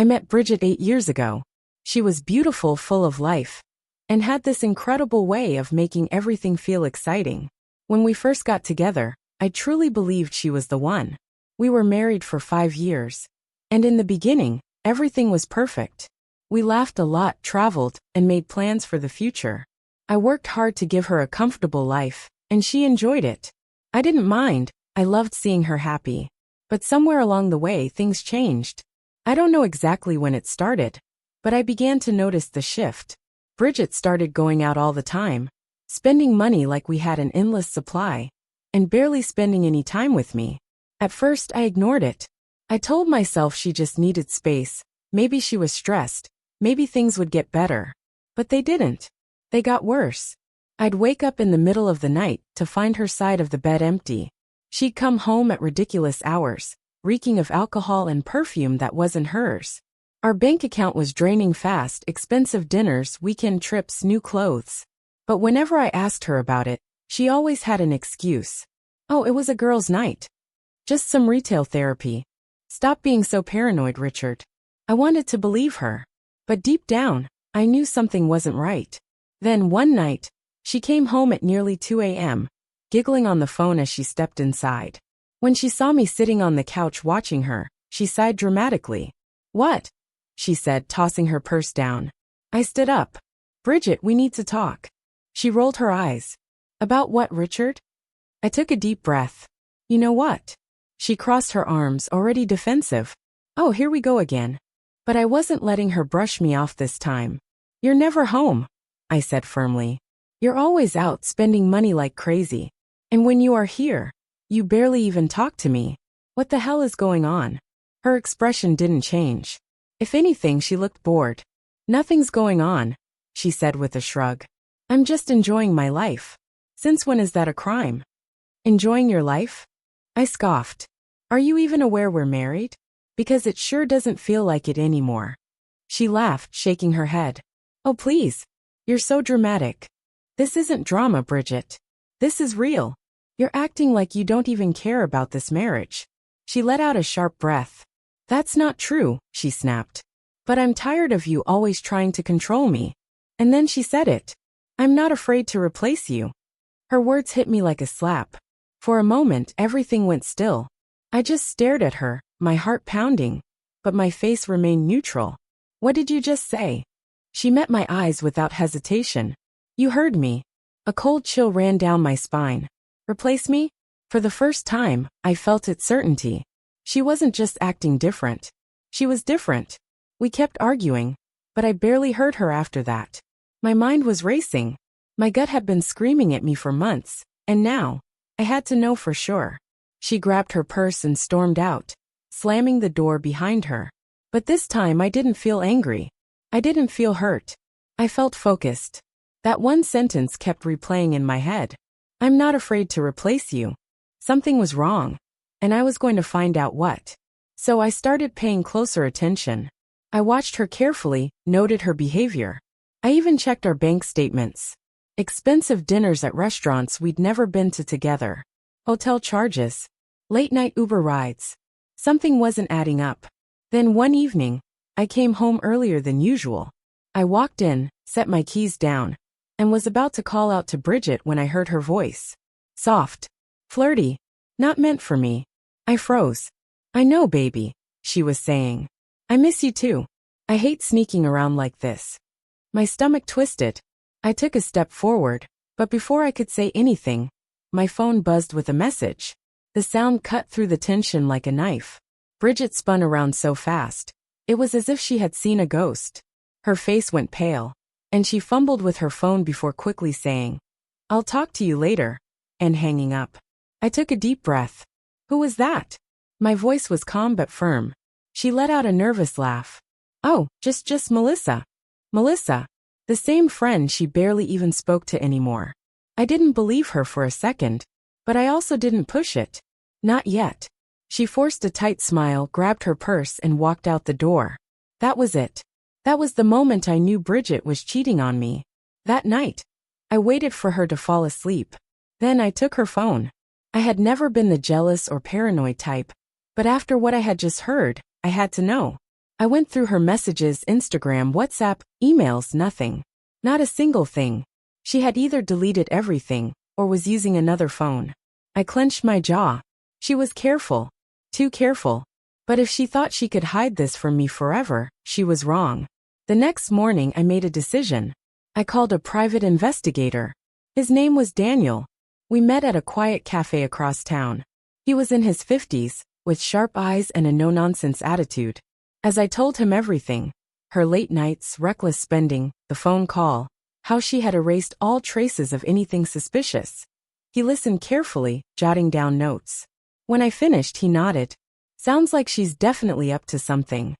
I met Bridget 8 years ago. She was beautiful, full of life, and had this incredible way of making everything feel exciting. When we first got together, I truly believed she was the one. We were married for 5 years. And in the beginning, everything was perfect. We laughed a lot, traveled, and made plans for the future. I worked hard to give her a comfortable life, and she enjoyed it. I didn't mind, I loved seeing her happy. But somewhere along the way things changed. I don't know exactly when it started, but I began to notice the shift. Bridget started going out all the time, spending money like we had an endless supply, and barely spending any time with me. At first I ignored it. I told myself she just needed space, maybe she was stressed, maybe things would get better. But they didn't. They got worse. I'd wake up in the middle of the night to find her side of the bed empty. She'd come home at ridiculous hours, reeking of alcohol and perfume that wasn't hers. Our bank account was draining fast, expensive dinners, weekend trips, new clothes. But whenever I asked her about it, she always had an excuse. Oh, it was a girls' night. Just some retail therapy. Stop being so paranoid, Richard. I wanted to believe her. But deep down, I knew something wasn't right. Then one night, she came home at nearly 2 a.m., giggling on the phone as she stepped inside. When she saw me sitting on the couch watching her, she sighed dramatically. "What?" she said, tossing her purse down. I stood up. "Bridget, we need to talk." She rolled her eyes. "About what, Richard?" I took a deep breath. "You know what?" She crossed her arms, already defensive. "Oh, here we go again." But I wasn't letting her brush me off this time. "You're never home," I said firmly. "You're always out spending money like crazy. And when you are here, you barely even talk to me. What the hell is going on?" Her expression didn't change. If anything, she looked bored. "Nothing's going on," she said with a shrug. "I'm just enjoying my life." "Since when is that a crime?" "Enjoying your life?" I scoffed. "Are you even aware we're married? Because it sure doesn't feel like it anymore." She laughed, shaking her head. "Oh, please. You're so dramatic." "This isn't drama, Bridget. This is real. You're acting like you don't even care about this marriage." She let out a sharp breath. "That's not true," she snapped. "But I'm tired of you always trying to control me." And then she said it. "I'm not afraid to replace you." Her words hit me like a slap. For a moment, everything went still. I just stared at her, my heart pounding, but my face remained neutral. "What did you just say?" She met my eyes without hesitation. "You heard me." A cold chill ran down my spine. "Replace me?" For the first time, I felt its certainty. She wasn't just acting different. She was different. We kept arguing, but I barely heard her after that. My mind was racing. My gut had been screaming at me for months, and now, I had to know for sure. She grabbed her purse and stormed out, slamming the door behind her. But this time I didn't feel angry. I didn't feel hurt. I felt focused. That one sentence kept replaying in my head. "I'm not afraid to replace you." Something was wrong, and I was going to find out what. So I started paying closer attention. I watched her carefully, noted her behavior. I even checked our bank statements. Expensive dinners at restaurants we'd never been to together. Hotel charges. Late-night Uber rides. Something wasn't adding up. Then one evening, I came home earlier than usual. I walked in, set my keys down, and was about to call out to Bridget when I heard her voice. Soft. Flirty. Not meant for me. I froze. "I know, baby," she was saying. "I miss you too. I hate sneaking around like this." My stomach twisted. I took a step forward, but before I could say anything, my phone buzzed with a message. The sound cut through the tension like a knife. Bridget spun around so fast. It was as if she had seen a ghost. Her face went pale, and she fumbled with her phone before quickly saying, "I'll talk to you later," and hanging up. I took a deep breath. "Who was that?" My voice was calm but firm. She let out a nervous laugh. "Oh, just Melissa." Melissa. The same friend she barely even spoke to anymore. I didn't believe her for a second, but I also didn't push it. Not yet. She forced a tight smile, grabbed her purse, and walked out the door. That was it. That was the moment I knew Bridget was cheating on me. That night, I waited for her to fall asleep. Then I took her phone. I had never been the jealous or paranoid type, but after what I had just heard, I had to know. I went through her messages, Instagram, WhatsApp, emails, nothing. Not a single thing. She had either deleted everything or was using another phone. I clenched my jaw. She was careful. Too careful. But if she thought she could hide this from me forever, she was wrong. The next morning I made a decision. I called a private investigator. His name was Daniel. We met at a quiet cafe across town. He was in his 50s, with sharp eyes and a no-nonsense attitude. As I told him everything, her late nights, reckless spending, the phone call, how she had erased all traces of anything suspicious. He listened carefully, jotting down notes. When I finished, he nodded. Sounds like she's definitely up to something.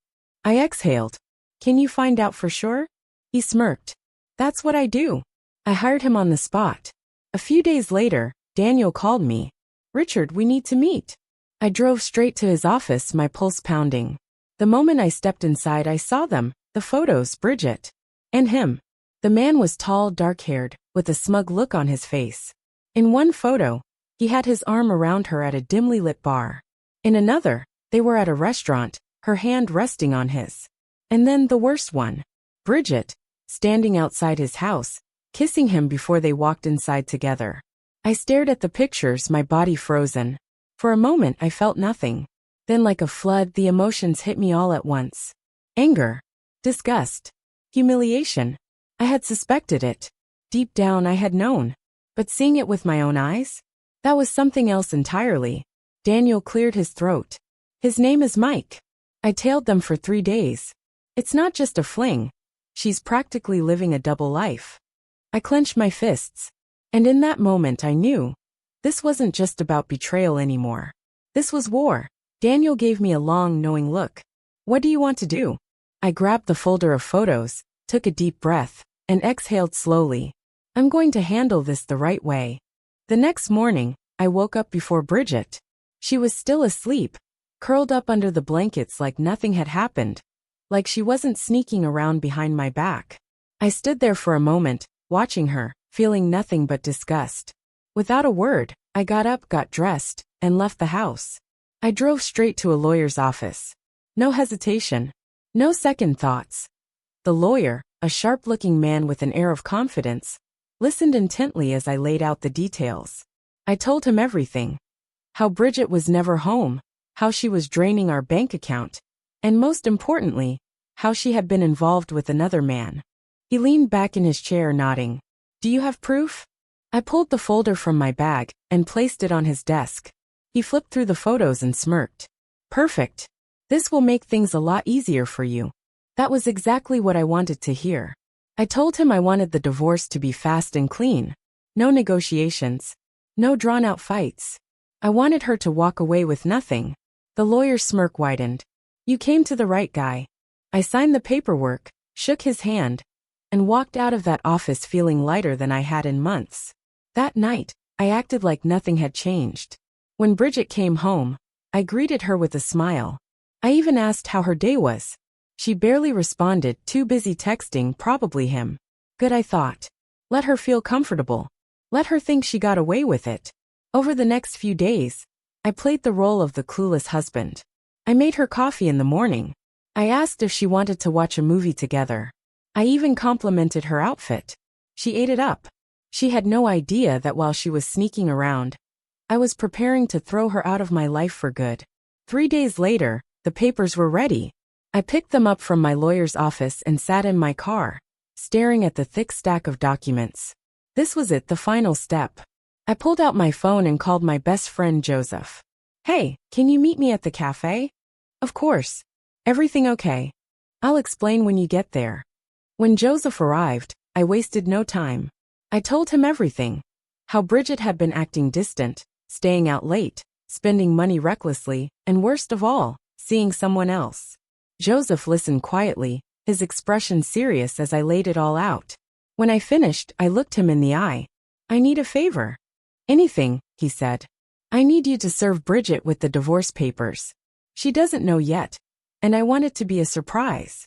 I exhaled. Can you find out for sure? He smirked. That's what I do. I hired him on the spot. A few days later, Daniel called me. Richard, we need to meet. I drove straight to his office, my pulse pounding. The moment I stepped inside, I saw them, the photos, Bridget. And him. The man was tall, dark-haired, with a smug look on his face. In one photo, he had his arm around her at a dimly lit bar. In another, they were at a restaurant, her hand resting on his. And then the worst one. Bridget, standing outside his house, kissing him before they walked inside together. I stared at the pictures, my body frozen. For a moment I felt nothing. Then like a flood, the emotions hit me all at once. Anger. Disgust. Humiliation. I had suspected it. Deep down I had known. But seeing it with my own eyes? That was something else entirely. Daniel cleared his throat. His name is Mike. I tailed them for 3 days. It's not just a fling. She's practically living a double life. I clenched my fists. And in that moment I knew. This wasn't just about betrayal anymore. This was war. Daniel gave me a long, knowing look. What do you want to do? I grabbed the folder of photos, took a deep breath, and exhaled slowly. I'm going to handle this the right way. The next morning, I woke up before Bridget. She was still asleep, curled up under the blankets like nothing had happened, like she wasn't sneaking around behind my back. I stood there for a moment, watching her, feeling nothing but disgust. Without a word, I got up, got dressed, and left the house. I drove straight to a lawyer's office. No hesitation. No second thoughts. The lawyer, a sharp-looking man with an air of confidence, listened intently as I laid out the details. I told him everything. How Bridget was never home, how she was draining our bank account, and most importantly, how she had been involved with another man. He leaned back in his chair, nodding. Do you have proof? I pulled the folder from my bag and placed it on his desk. He flipped through the photos and smirked. Perfect. This will make things a lot easier for you. That was exactly what I wanted to hear. I told him I wanted the divorce to be fast and clean. No negotiations. No drawn-out fights. I wanted her to walk away with nothing. The lawyer's smirk widened. You came to the right guy. I signed the paperwork, shook his hand, and walked out of that office feeling lighter than I had in months. That night, I acted like nothing had changed. When Bridget came home, I greeted her with a smile. I even asked how her day was. She barely responded, too busy texting, probably him. Good, I thought. Let her feel comfortable. Let her think she got away with it. Over the next few days, I played the role of the clueless husband. I made her coffee in the morning. I asked if she wanted to watch a movie together. I even complimented her outfit. She ate it up. She had no idea that while she was sneaking around, I was preparing to throw her out of my life for good. 3 days later, the papers were ready. I picked them up from my lawyer's office and sat in my car, staring at the thick stack of documents. This was it, the final step. I pulled out my phone and called my best friend Joseph. Hey, can you meet me at the cafe? Of course. Everything okay? I'll explain when you get there. When Joseph arrived, I wasted no time. I told him everything. How Bridget had been acting distant, staying out late, spending money recklessly, and worst of all, seeing someone else. Joseph listened quietly, his expression serious as I laid it all out. When I finished, I looked him in the eye. I need a favor. Anything, he said. I need you to serve Bridget with the divorce papers. She doesn't know yet, and I want it to be a surprise.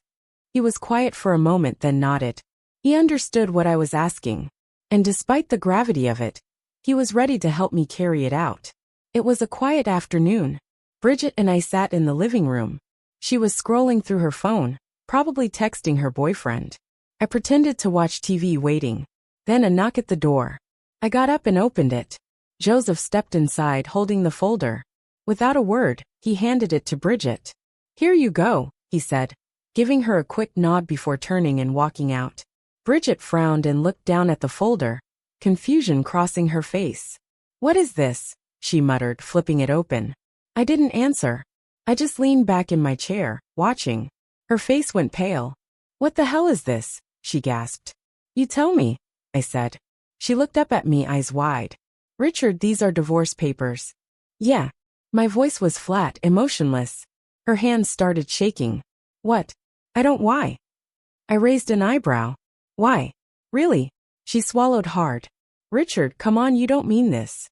He was quiet for a moment, then nodded. He understood what I was asking, and despite the gravity of it, he was ready to help me carry it out. It was a quiet afternoon. Bridget and I sat in the living room. She was scrolling through her phone, probably texting her boyfriend. I pretended to watch TV waiting. Then a knock at the door. I got up and opened it. Joseph stepped inside holding the folder. Without a word, he handed it to Bridget. "Here you go," he said, giving her a quick nod before turning and walking out. Bridget frowned and looked down at the folder, confusion crossing her face. "What is this?" she muttered, flipping it open. I didn't answer. I just leaned back in my chair, watching. Her face went pale. "What the hell is this?" she gasped. "You tell me," I said. She looked up at me, eyes wide. "Richard, these are divorce papers." "Yeah." My voice was flat, emotionless. Her hands started shaking. "What? I don't why?" I raised an eyebrow. "Why? Really?" She swallowed hard. "Richard, come on, you don't mean this."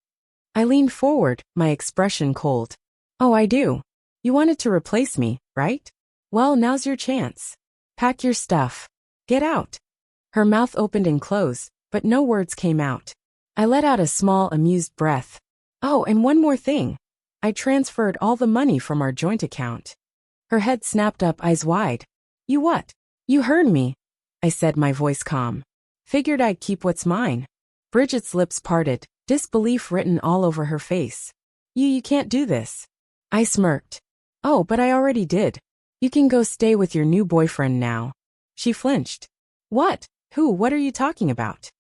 I leaned forward, my expression cold. "Oh, I do. You wanted to replace me, right? Well, now's your chance. Pack your stuff. Get out." Her mouth opened and closed, but no words came out. I let out a small, amused breath. "Oh, and one more thing. I transferred all the money from our joint account." Her head snapped up, eyes wide. "You what?" "You heard me," I said, my voice calm. "Figured I'd keep what's mine." Bridget's lips parted, disbelief written all over her face. You can't do this." I smirked. "Oh, but I already did. You can go stay with your new boyfriend now." She flinched. "What? Who? What are you talking about?"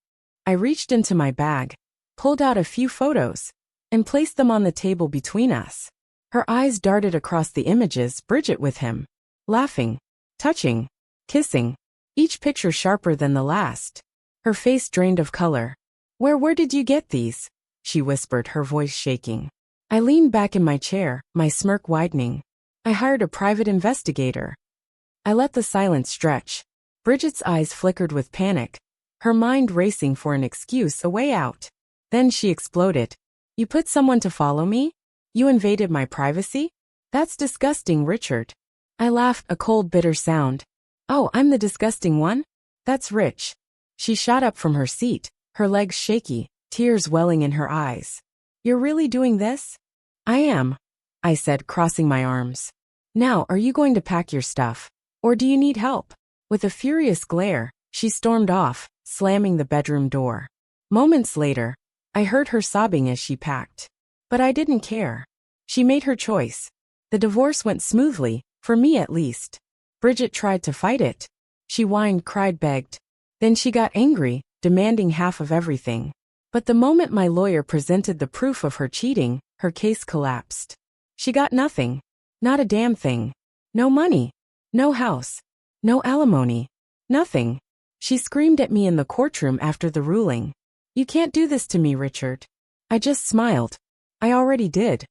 I reached into my bag, pulled out a few photos, and placed them on the table between us. Her eyes darted across the images, Bridget with him, laughing, touching, kissing, each picture sharper than the last. Her face drained of color. Where did you get these?" she whispered, her voice shaking. I leaned back in my chair, my smirk widening. "I hired a private investigator." I let the silence stretch. Bridget's eyes flickered with panic, her mind racing for an excuse, a way out. Then she exploded. "You put someone to follow me? You invaded my privacy? That's disgusting, Richard." I laughed, a cold, bitter sound. "Oh, I'm the disgusting one? That's Rich." She shot up from her seat, her legs shaky, tears welling in her eyes. "You're really doing this?" "I am," I said, crossing my arms. "Now, are you going to pack your stuff? Or do you need help?" With a furious glare, she stormed off, slamming the bedroom door. Moments later, I heard her sobbing as she packed. But I didn't care. She made her choice. The divorce went smoothly, for me at least. Bridget tried to fight it. She whined, cried, begged. Then she got angry, demanding half of everything. But the moment my lawyer presented the proof of her cheating, her case collapsed. She got nothing. Not a damn thing. No money. No house. No alimony. Nothing. She screamed at me in the courtroom after the ruling. "You can't do this to me, Richard." I just smiled. I already did.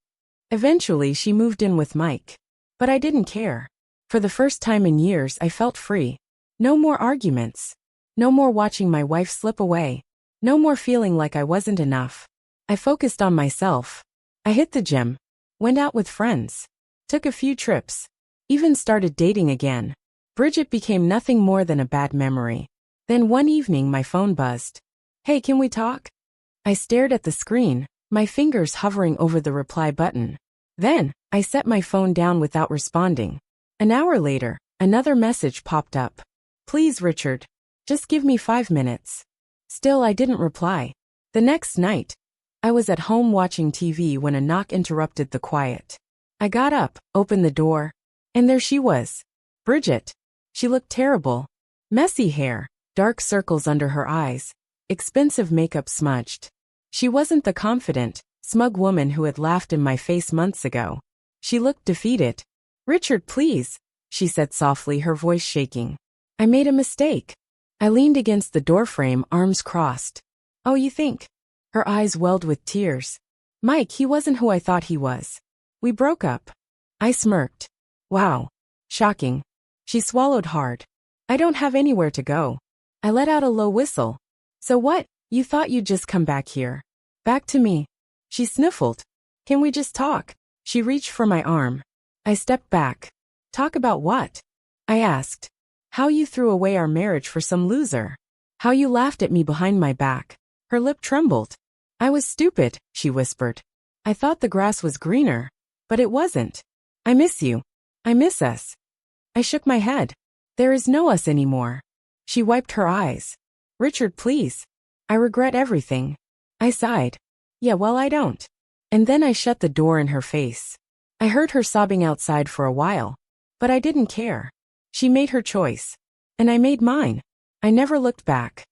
Eventually, she moved in with Mike. But I didn't care. For the first time in years, I felt free. No more arguments. No more watching my wife slip away. No more feeling like I wasn't enough. I focused on myself. I hit the gym. Went out with friends. Took a few trips. Even started dating again. Bridget became nothing more than a bad memory. Then one evening my phone buzzed. "Hey, can we talk?" I stared at the screen, my fingers hovering over the reply button. Then, I set my phone down without responding. An hour later, another message popped up. "Please, Richard. Just give me 5 minutes." Still, I didn't reply. The next night, I was at home watching TV when a knock interrupted the quiet. I got up, opened the door, and there she was. Bridget. She looked terrible. Messy hair, dark circles under her eyes, expensive makeup smudged. She wasn't the confident, smug woman who had laughed in my face months ago. She looked defeated. "Richard, please," she said softly, her voice shaking. "I made a mistake." I leaned against the doorframe, arms crossed. "Oh, you think?" Her eyes welled with tears. "Mike, he wasn't who I thought he was. We broke up." I smirked. "Wow. Shocking." She swallowed hard. "I don't have anywhere to go." I let out a low whistle. "So what? You thought you'd just come back here?" "Back to me." She sniffled. "Can we just talk?" She reached for my arm. I stepped back. "Talk about what?" I asked. "How you threw away our marriage for some loser. How you laughed at me behind my back." Her lip trembled. "I was stupid," she whispered. "I thought the grass was greener. But it wasn't. I miss you." I miss us. I shook my head. There is no us anymore. She wiped her eyes. Richard, please. I regret everything. I sighed. Yeah, well, I don't. And then I shut the door in her face. I heard her sobbing outside for a while. But I didn't care. She made her choice. And I made mine. I never looked back.